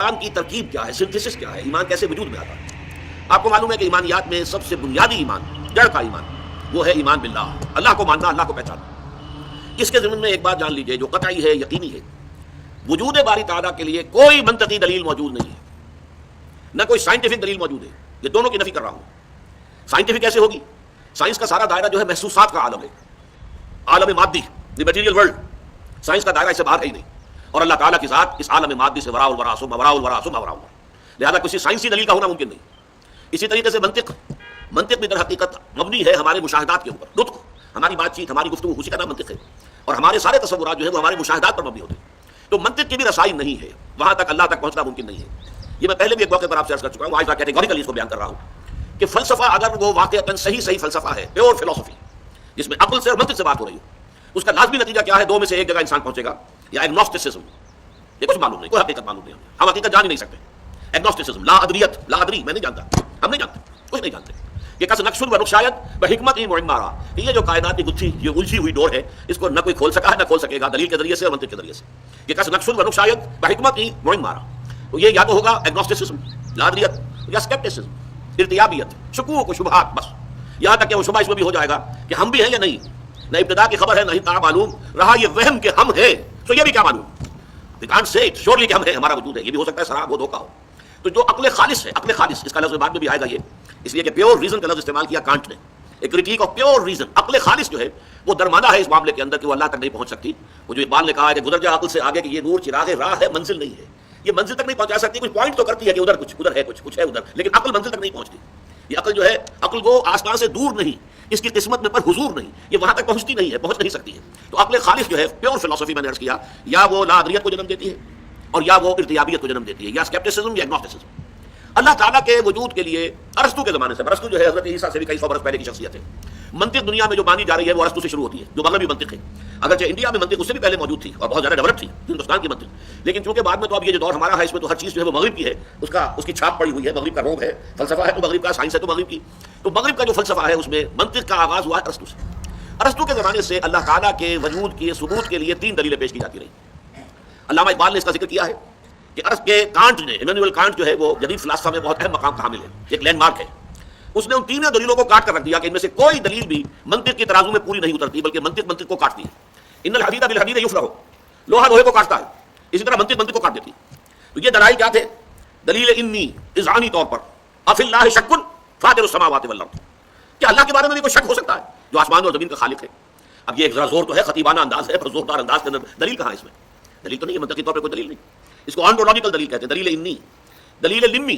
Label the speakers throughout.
Speaker 1: ایمان کی ترکیب کیا ہے، سنتھیسس کیا ہے، ایمان کیسے وجود میں آتا ہے؟ آپ کو معلوم ہے کہ ایمانیات میں سب سے بنیادی ایمان، جڑ کا ایمان، وہ ہے ایمان باللہ، اللہ کو ماننا، اللہ کو پہچاننا۔ اس کے ضمن میں ایک بات جان لیجئے جو قطعی ہے، یقینی ہے، وجود باری تعالیٰ کے لیے کوئی منطقی دلیل موجود نہیں ہے، نہ کوئی سائنٹیفک دلیل موجود ہے۔ یہ دونوں کی نفی کر رہا ہوں۔ سائنٹیفک کیسے ہوگی؟ سائنس کا سارا دائرہ جو ہے محسوسات کا عالم ہے، عالم مادی، دی میٹیریل ورلڈ۔ سائنس کا دائرہ اس سے باہر ہے ہی نہیں، اور اللہ تعالیٰ کی ذات اس عالم مادی سے وراء الورا ثم وراء الورا ثم وراء الورا، لہذا کسی سائنسی دلیل کا ہونا ممکن نہیں۔ اسی طریقے سے منطق بھی در حقیقت مبنی ہے ہمارے مشاہدات کے اوپر۔ نطق، ہماری بات چیت، ہماری گفتگو، اسی کا نام منطق ہے، اور ہمارے سارے تصورات جو ہے وہ ہمارے مشاہدات پر مبنی ہوتے ہیں۔ تو منطق کی بھی رسائی نہیں ہے، وہاں تک اللہ تک پہنچنا ممکن نہیں ہے۔ یہ میں پہلے بھی ایک موقع پر آپ سے عرض کر چکا ہوں، آج میں کیٹیگوریکلی اس کو بیان کر رہا ہوں کہ فلسفہ اگر وہ واقعتاً صحیح فلسفہ ہے، پیور فلسفی، جس میں عقل سے اور منطق سے بات ہو رہی ہو، اس کا لازمی نتیجہ کیا ہے؟ دو میں سے ایک جگہ انسان پہنچے گا، یا ایگنوسٹسزم، یہ کچھ معلوم نہیں، کوئی حقیقت معلوم نہیں، ہم حقیقت جان ہی نہیں سکتے۔ ایگنوسٹسزم، لا ادریت، لا ادری، میں نہیں جانتا، ہم نہیں جانتے، کچھ نہیں جانتے۔ یہ کس نقش و نقشایت بحکمت ہی معمارا، یہ جو کائنات کی گتھی، یہ الجھی ہوئی ڈور ہے، اس کو نہ کوئی کھول سکا ہے نہ کھول سکے گا دلیل کے ذریعے سے اور منطق کے ذریعے سے۔ یہ کس نقش و نقشایت بحکمت ہی معمارا، تو یہ یا تو ہوگا ایگنوسٹسزم، لا ادریت، یا سکیپٹسزم، ارتیابیت، شکوک و شبہات، بس یہاں تک کہ وہ شبہ اس میں بھی ہو جائے گا کہ ہم بھی ہیں یا نہیں، نہ ابتدا کی خبر ہے نہ ہی تا معلوم رہا یہ وہم کہ ہم ہیں، تو یہ بھی کیا معلوم، we can't say it surely کہ ہم ہیں، ہمارا وجود ہے، یہ بھی ہو سکتا ہے سراب، وہ دھوکہ ہو۔ تو جو عقل خالص ہے، عقل خالص، اس کا لفظ بعد میں بھی آئے گا، یہ اس لیے کہ پیور ریزن کا لفظ استعمال کیا کانٹ نے، ایک کریٹیک آف پیور ریزن۔ عقل خالص جو ہے وہ درماندہ ہے اس معاملے کے اندر کہ وہ اللہ تک نہیں پہنچ سکتی۔ وہ جو اقبال نے کہا ہے کہ گزر جا عقل سے آگے کہ یہ نور چراغ راہ ہے، منزل نہیں ہے، یہ منزل تک نہیں پہنچا سکتی، کچھ پوائنٹ تو کرتی ہے کہ ادھر کچھ، ادھر ہے کچھ ہے ادھر، لیکن عقل منزل تک نہیں پہنچتی۔ یہ عقل جو ہے، عقل کو آسمان سے دور نہیں، اس کی قسمت میں پر حضور نہیں، یہ وہاں تک پہنچتی نہیں ہے، پہنچ نہیں سکتی ہے۔ تو عقل خالص جو ہے پیور فلسفی، میں نے عرض کیا، یا وہ لا ادریت کو جنم دیتی ہے، اور یا وہ ارتیابیت کو جنم دیتی ہے، یا سکیپٹسزم یا ایگنوسٹسزم۔ اللہ تعالیٰ کے وجود کے لیے ارسطو کے زمانے سے، ارسطو جو ہے حضرت عیسیٰ سے بھی کئی سو برس پہلے کی شخصیت ہے، منطق دنیا میں جو مانی جا رہی ہے وہ ارسطو سے شروع ہوتی ہے، جو مغربی منطق ہے۔ اگرچہ انڈیا میں منطق اس سے بھی پہلے موجود تھی اور بہت زیادہ ڈیولپ تھی، ہندوستان کی منطق، لیکن چونکہ بعد میں تو اب یہ جو دور ہمارا ہے اس میں تو ہر چیز جو ہے وہ مغرب کی ہے، اس کی چھاپ پڑی ہوئی ہے، مغرب کا روب ہے، فلسفہ ہے تو مغرب کا، سائنس ہے تو مغرب کی۔ تو مغرب کا جو فلسفہ ہے اس میں منطق کا آغاز ہوا ہے ارسطو سے۔ ارسطو کے زمانے سے اللہ تعالیٰ کے وجود کے ثبوت کے لیے 3 دلیلیں پیش کی جاتی رہی۔ علامہ اقبال نے اس کا ذکر کیا ہے کہ ارسطو کے کانٹ نے، ایمینوئل کانٹ جو ہے وہ جدید فلسفہ میں بہت اہم مقام کا حامل ہے، ایک لینڈ مارک ہے۔ اس نے ان 3 دلیلوں کو کاٹ کر رکھ دیا کہ ان میں سے کوئی دلیل بھی منطق کی ترازو میں پوری نہیں اترتی، بلکہ منطق کو کاٹتی ہے۔ ان الحدید بالحدید یفلح، لوہا لوہے کو کاٹتا ہے، اسی طرح منطق کو کاٹ دیتی ہے۔ تو یہ دلائل کیا تھے؟ دلیل انی، اذعانی طور پر، اف اللہ شک فاطر السماوات والارض، کہ اللہ کے بارے میں بھی کوئی شک ہو سکتا ہے جو آسمان اور زمین کا خالق ہے۔ اب یہ ایک ذرا زور تو ہے، خطیبانہ انداز ہے، پر زوردار انداز کے اندر دلیل کہاں ہے؟ اس میں دلیل تو نہیں ہے، منطقی طور پہ کوئی دلیل نہیں۔ اس کو آنٹولوجیکل دلیل کہتے ہیں، دلیل انی، دلیل لمی،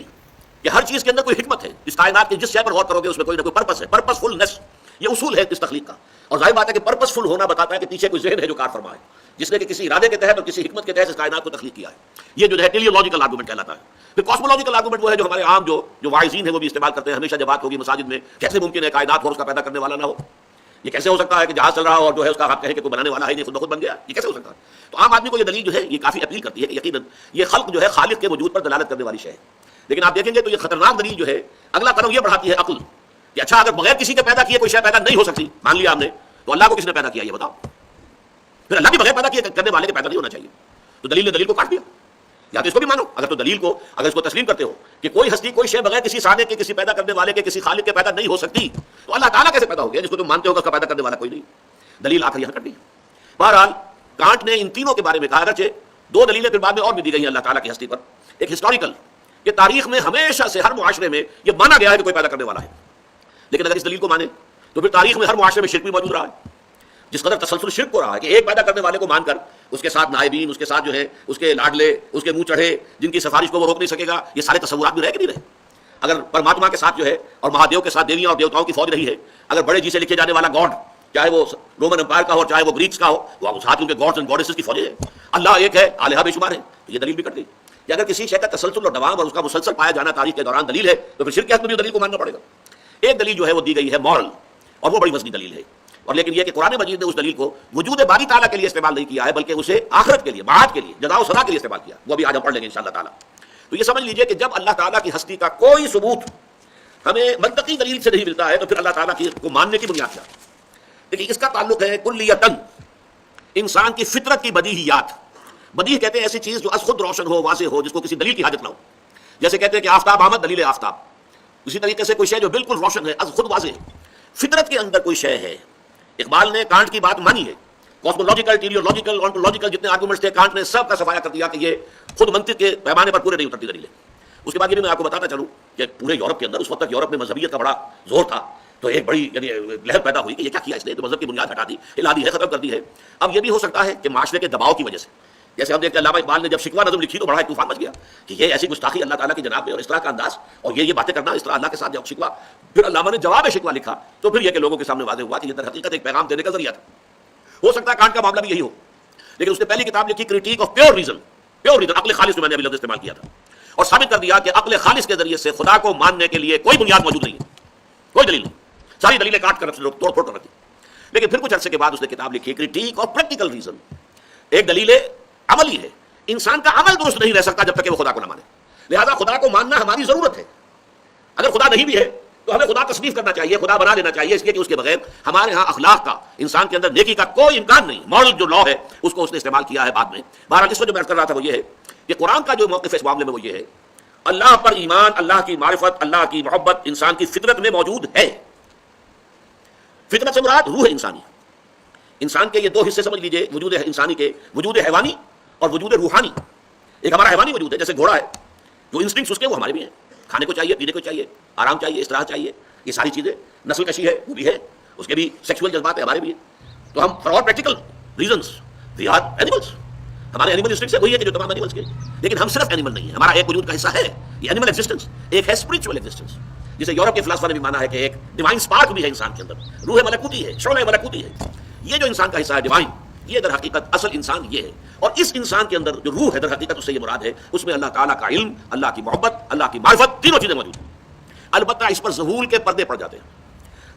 Speaker 1: کہ ہر چیز کے اندر کوئی حکمت ہے، اس کائنات کی جس شے پر غور کرو گے اس میں کوئی نہ کوئی پرپس ہے، پرپس فلنس، یہ اصول ہے اس تخلیق کا۔ اور ظاہر بات ہے کہ پرپس فل ہونا بتاتا ہے کہ پیچھے کوئی ذہن ہے جو کار فرما ہے، جس نے کہ کسی ارادے کے تحت اور کسی حکمت کے تحت اس کائنات کو تخلیق کیا ہے۔ یہ جو ہے ٹیلیولوجیکل آرگومنٹ کہلاتا ہے۔ پھر کاسمولوجیکل آرگومنٹ وہ ہے جو ہمارے عام جو واعظین ہیں وہ بھی استعمال کرتے ہیں ہمیشہ جب بات ہوگی مساجد میں، کیسے ممکن ہے کائنات اور اس کا پیدا کرنے والا نہ ہو؟ یہ کیسے ہو سکتا ہے کہ جہاز چل رہا ہو اور جو ہے اس کا آپ کہیں کہ کوئی بنانے والا ہے نہیں، خود بخود بن گیا؟ یہ کیسے ہو سکتا ہے؟ تو عام آدمی کو یہ دلیل جو ہے یہ کافی اپیل کرتی ہے کہ یقیناً یہ خلق جو ہے خالق کے وجود پر دلالت کرنے والی شے ہے۔ لیکن آپ دیکھیں گے تو یہ خطرناک دلیل جو ہے اگلا قدم یہ بڑھاتی ہے عقل، کہ اچھا اگر بغیر کسی کے پیدا کیے کوئی شے پیدا نہیں ہو سکتی، مان لیا ہم نے، تو اللہ کو کس نے پیدا کیا یہ بتاؤ؟ پھر اللہ بھی بغیر پیدا کیے کرنے والے کے پیدا نہیں ہونا چاہیے۔ تو دلیل نے دلیل کو کاٹ دیا۔ یا تو اس کو بھی مانو، اگر تو دلیل کو اگر اس کو تسلیم کرتے ہو کہ کوئی ہستی کوئی شے بغیر کسی صانع کے، کسی پیدا کرنے والے کے، کسی خالق کے پیدا نہیں ہو سکتی، تو اللہ تعالیٰ کیسے پیدا ہو گیا جس کو تم مانتے ہو کہ اس کا پیدا کرنے والا کوئی نہیں؟ دلیل آخر یہاں کر دی۔ بہرحال کانٹ نے ان تینوں کے بارے میں کہا، اگرچہ 2 دلیلیں پھر بعد میں اور بھی دی گئی ہیں اللہ تعالیٰ کی ہستی پر۔ ایک ہسٹوریکل، کہ تاریخ میں ہمیشہ سے ہر معاشرے میں یہ مانا گیا ہے کہ کوئی پیدا کرنے والا ہے، لیکن اگر اس دلیل کو مانے تو پھر تاریخ میں ہر معاشرے میں شرک بھی موجود رہا ہے۔ جس قدر تسلسل شرک کو رہا ہے کہ ایک پیدا کرنے والے کو مان کر اس کے ساتھ نائبین، اس کے ساتھ جو ہے اس کے لاڈلے، اس کے منہ چڑھے، جن کی سفارش کو وہ روک نہیں سکے گا، یہ سارے تصورات بھی رہے کہ نہیں رہے؟ اگر پرماتما کے ساتھ جو ہے اور مہادیو کے ساتھ دیویاں اور دیوتاؤں کی فوج رہی ہے، اگر بڑے جی سے لکھے جانے والا گاڈ چاہے وہ رومن امپائر کا ہو چاہے وہ گریکس کا ہو، وہ ساتھ ان کے گاڈس اینڈ گاڈیسز کی فوجیں ہیں، اللہ ایک ہے، الہہ بے شمار ہے، تو یہ دلیل بھی کر دی کہ اگر کسی شے کا تسلسل اور دوام اور اس کا مسلسل پایا جانا تاریخ کے دوران دلیل ہے تو پھر شرک کے حق میں بھی دلیل کو ماننا پڑے گا۔ ایک دلیل جو ہے وہ دی گئی ہے مورل، اور وہ بڑی وزنی دلیل ہے، اور لیکن یہ کہ قرآن مجید نے اس دلیل کو وجود باری تعالیٰ کے لیے استعمال نہیں کیا ہے، بلکہ اسے آخرت کے لیے، معاد کے لیے، جزا و سزا کے لیے استعمال کیا۔ وہ بھی آج ہم پڑھ لیں گے انشاءاللہ تعالیٰ۔ تو یہ سمجھ لیجئے کہ جب اللہ تعالیٰ کی ہستی کا کوئی ثبوت ہمیں منطقی دلیل سے نہیں ملتا ہے تو پھر اللہ تعالیٰ کو ماننے کی بنیاد کیا؟ دیکھیے اس کا تعلق ہے کلیتاً انسان کی فطرت کی بدیہیات، بدیہہ کہتے ہیں ایسی چیز جو از خود روشن ہو، واضح ہو، جس کو کسی دلیل کی حاجت نہ ہو. جیسے کہتے ہیں کہ آفتاب آمد، دلیل آفتاب. اسی طریقے سے کوئی شے جو بالکل روشن ہے، از خود واضح ہے. فطرت کے اندر کوئی شے ہے. اقبال نے کانٹ کی بات مانی ہے. کاسمولوجیکل، ٹیلیولوجیکل، آنٹولوجیکل جتنے آرگومنٹس تھے کانٹ نے سب کا صفایا کر دیا کہ یہ خود منطق کے پیمانے پر پورے نہیں اترتی دلیلیں. اس کے بعد یہ بھی میں آپ کو بتاتا چلوں کہ پورے یورپ کے اندر اس وقت تک یورپ میں مذہبیت کا بڑا زور تھا، تو ایک بڑی لہر پیدا ہوئی کہ یہ کیا کیا اس نے، تو مذہب کی بنیاد ہٹا دی، ہلا دی ہے، ختم کر دی ہے. اب یہ بھی ہو سکتا ہے کہ معاشرے کے دباؤ کی وجہ سے، جیسے ہم دیکھتے ہیں علامہ اقبال نے جب شکوہ نظم لکھی تو بڑا ایک طوفان مچ گیا کہ یہ ایسی گستاخی اللہ تعالیٰ کی جناب میں، اور اس طرح کا انداز اور یہ باتیں کرنا اس طرح اللہ کے ساتھ جب شکوہ. پھر علامہ نے جواب شکوہ لکھا تو پھر یہ کہ لوگوں کے سامنے واضح ہوا کہ یہ در حقیقت ایک پیغام دینے کا ذریعہ تھا. ہو سکتا ہے کانٹ کا معاملہ بھی یہی ہو، لیکن اس نے پہلی کتاب لکھی critique of pure reason, pure reason, عقل خالص جو میں نے ابھی لفظ استعمال کیا تھا، اور ثابت کر دیا کہ عقل خالص کے ذریعے سے خدا کو ماننے کے لیے کوئی بنیاد موجود نہیں ہے، کوئی دلیل نہیں. ساری دلیلیں کاٹ کر توڑ پھوڑ کر رکھی. لیکن پھر کچھ عرصے کے بعد اس نے کتاب لکھی کریٹیک آف پریکٹیکل ریزن. ایک دلیل عملی ہے. انسان کا عمل درست نہیں رہ سکتا جب تک کہ وہ خدا کو نہ مانے. لہذا خدا کو ماننا ہماری ضرورت ہے. اگر خدا نہیں بھی ہے تو ہمیں خدا تصنیف کرنا چاہیے، خدا بنا لینا چاہیے، اس لیے کہ اس کے بغیر ہمارے ہاں اخلاق کا، انسان کے اندر نیکی کا کوئی امکان نہیں. ماڈل جو لا ہے اس کو اس نے استعمال کیا ہے بعد میں. بہرحال اس میں جو میں کر رہا تھا وہ یہ ہے کہ قرآن کا جو موقف ہے اس معاملے میں وہ یہ ہے، اللہ پر ایمان، اللہ کی معرفت، اللہ کی محبت انسان کی فطرت میں موجود ہے. فطرت سے مراد روح انسانی. انسان کے یہ دو حصے سمجھ لیجئے وجود انسانی کے، وجود حیوانی اور وجود روحانی. ایک ہمارا حیوانی وجود ہے، جیسے گھوڑا ہے، جو انسٹنکٹس اس کے وہ ہمارے بھی ہیں، کھانے کو چاہیے، پینے کو چاہیے، آرام چاہیے، استراحت چاہیے، یہ ساری چیزیں. نسل کشی ہے وہ بھی ہے، اس کے بھی سیکسول جذبات ہیں، ہمارے بھی ہیں. تو ہم for all practical reasons we are animals. ہمارے اینیمل انسٹنکٹس وہی ہے کہ جو تمام اینیملس کے، لیکن ہم صرف اینیمل نہیں ہیں. ہمارا ایک وجود کا حصہ ہے یہ اینیمل ایگزسٹنس، ایک ہے اسپرچوئل ایگزسٹنس، جسے یورپ کے فلاسفہ نے بھی مانا ہے کہ ایک ڈیوائن اسپارک بھی ہے انسان کے اندر، روح ملکوتی ہے، شعلہ ملکوتی ہے. یہ جو انسان کا حصہ ہے ڈیوائن، یہ در حقیقت اصل انسان یہ ہے. اور اس انسان کے اندر جو روح ہے در حقیقت اس سے یہ مراد ہے، اس میں اللہ تعالیٰ کا علم، اللہ کی محبت، اللہ کی معرفت، تینوں چیزیں موجود ہیں. البتہ اس پر ظہور کے پردے پڑ جاتے ہیں.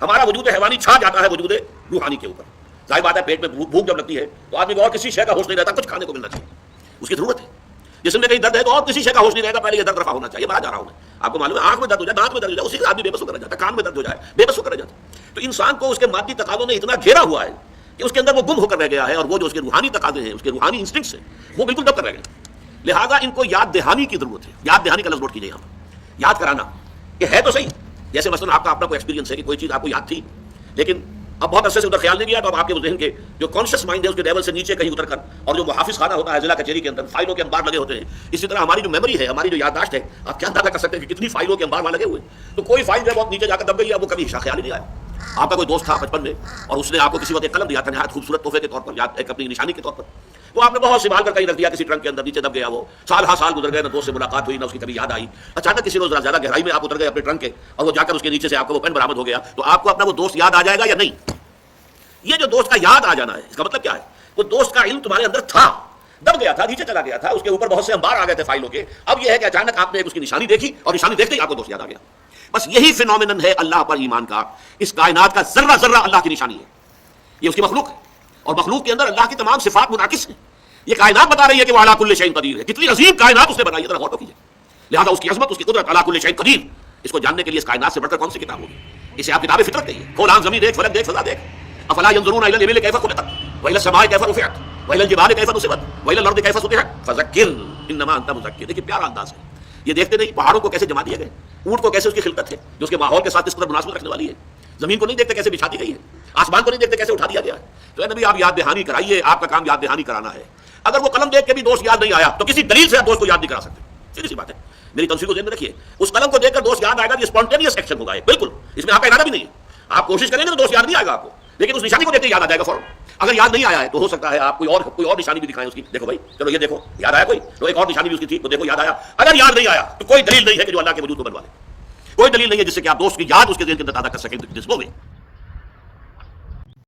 Speaker 1: ہمارا وجود حیوانی چھا جاتا ہے وجود روحانی کے اوپر. ظاہر بات ہے پیٹ میں بھوک جب لگتی ہے تو آدمی کو اور کسی شے کا ہوش نہیں رہتا، کچھ کھانے کو ملنا چاہیے، اس کی ضرورت ہے. جسم میں کہیں درد ہے تو اور کسی شے کا ہوش نہیں رہتا، پہلے یہ درد رفع ہونا چاہیے. مرا جا رہا ہوں میں، آپ کو معلوم ہے آنکھ میں درد ہو جائے، دانت میں درد ہو جائے، اسی سے آدمی بے بس ہو کر جاتا ہے، کان میں درد ہو جائے بے بس ہو کر جاتا ہے. تو انسان کو اس کے مادی تقاضوں نے اتنا گھیرا ہوا ہے کہ اس کے اندر وہ گم ہو کر رہ گیا ہے، اور وہ جو اس کے روحانی تقاضے ہیں، اس کے روحانی انسٹنکٹس ہیں، وہ بالکل دب کر رہ گئے. لہٰذا ان کو یاد دہانی کی ضرورت ہے. یاد دہانی کا لفظ نوٹ کیجیے یہاں پر، یاد کرانا کہ ہے تو صحیح. جیسے مثلا آپ کا اپنا کوئی ایکسپیرینس ہے کہ کوئی چیز آپ کو یاد تھی لیکن اب بہت عرصے سے ادھر خیال نہیں گیا، تو اب آپ کے ذہن کے جو کانشیس مائنڈ ہے اس کے لیول سے نیچے کہیں اتر کر، اور جو محافظ خانہ ہوتا ہے ضلع کچہری کے اندر فائلوں کے انبار لگے ہوتے ہیں، اسی طرح ہماری جو میموری ہے، ہماری جو یادداشت ہے، آپ کیا اندازہ کر سکتے ہیں کہ کتنی فائلوں کے انبار وہاں لگے ہوئے. تو کوئی فائل جو ہے بہت نیچے جا کر دب گئی ہے، وہ کبھی خیال ہی نہیں آیا. آپ کا کوئی دوست تھا بچپن میں اور اس نے آپ کو کسی وقت ایک قلم دیا تھا نہایت خوبصورت تحفے کے طور پر، یاد ایک اپنی نشانی کے طور پر، تو آپ نے بہت سنبھال کر کہیں رکھ دیا کسی ٹرنک کے اندر، نیچے دب گیا. وہ سال ہر سال گزر گئے، نہ دوست سے ملاقات ہوئی، نہ اس کی کبھی یاد آئی. اچانک کسی روز زیادہ گہرائی میں آپ اتر گئے اپنے ٹرنک کے، اور وہ جا کر اس کے نیچے سے آپ کو وہ پین برآمد ہو گیا. تو آپ کو اپنا وہ دوست یاد آ جائے گا یا نہیں؟ یہ جو دوست کا یاد آ جانا ہے، اس کا مطلب کیا ہے؟ وہ دوست کا علم تمہارے اندر تھا، دب گیا تھا، نیچے چلا گیا تھا، اس کے اوپر بہت سے انبار آ گئے تھے فائلوں کے. اب یہ ہے کہ اچانک آپ نے ایک اس کی نشانی دیکھی اور نشانی دیکھتے ہی آپ کو دوست یاد آ گیا. بس یہی فینومینن ہے اللہ پر ایمان کا. اس کائنات کا ذرہ ذرہ اللہ کی نشانی ہے، یہ اس کی مخلوق ہے، اور مخلوق کے اندر اللہ کی تمام صفات منعکس ہیں. یہ کائنات بتا رہی ہے کہ وہ علی کل شیء قدیر ہے. کتنی عظیم کائنات اس نے بنائی ہے، ذرا غور تو کیجیے. لہذا اس کی عظمت، اس کی قدرت، علی کل شیء قدیر، اس کو جاننے کے لیے اس کائنات سے بڑھ کر کون سی کتاب ہوگی؟ اسے آپ کتاب فطرت کہیے. کھول آنکھ، زمین دیکھ، فلک دیکھ، فضا دیکھ. افلا ينظرون الى الابل كيف خلقت والى السماء كيف رفعت والى الجبال كيف نصبت والى الارض كيف سطحت فذكر انما انت مذكر. دیکھیے پیارا انداز ہے. یہ دیکھتے نہیں پہاڑوں کو کیسے جما دیا گیا، اونٹ کو کیسے اس کی خلقت ہے جو اس کے ماحول کے ساتھ اس قدر مناسبت رکھنے والی ہے. زمین کو نہیں دیکھتے کیسے بچھا دی گئی ہے، آسمان کو نہیں دیکھتے کیسے اٹھا دیا گیا ہے. تو اے نبی آپ یاد دہانی کرائیے، آپ کا کام یاد دہانی کرانا ہے. اگر وہ قلم دیکھ کے بھی دوست یاد نہیں آیا تو کسی دلیل سے آپ دوست کو یاد نہیں کرا سکتے. سیدھی سی بات ہے. میری تنصیب کو ذہن میں رکھیے، اس قلم کو دیکھ کر دوست یاد آئے گا، یہ اسپونٹینیس ایکشن ہوگا. بالکل اس میں آپ کا ارادہ بھی نہیں ہے. آپ کوشش کریں گے تو دوست یاد نہیں آئے گا آپ کو، لیکن اس نشانی کو دیکھ کے یاد آ جائے گا فوراً. اگر یاد نہیں آیا ہے تو ہو سکتا ہے آپ کوئی اور نشانی بھی دکھائیں اس کی. دیکھو بھائی، چلو یہ دیکھو یاد آیا کوئی، تو ایک اور نشانی بھی اس کی تھی تو دیکھو یاد آیا. اگر یاد نہیں آیا تو کوئی دلیل نہیں ہے کہ جو اللہ کے وجود کو بنوا لے. کوئی دلیل نہیں ہے جس سے کہ آپ دوست کی یاد اس کے ذہن کے اندر تازہ کر سکیں.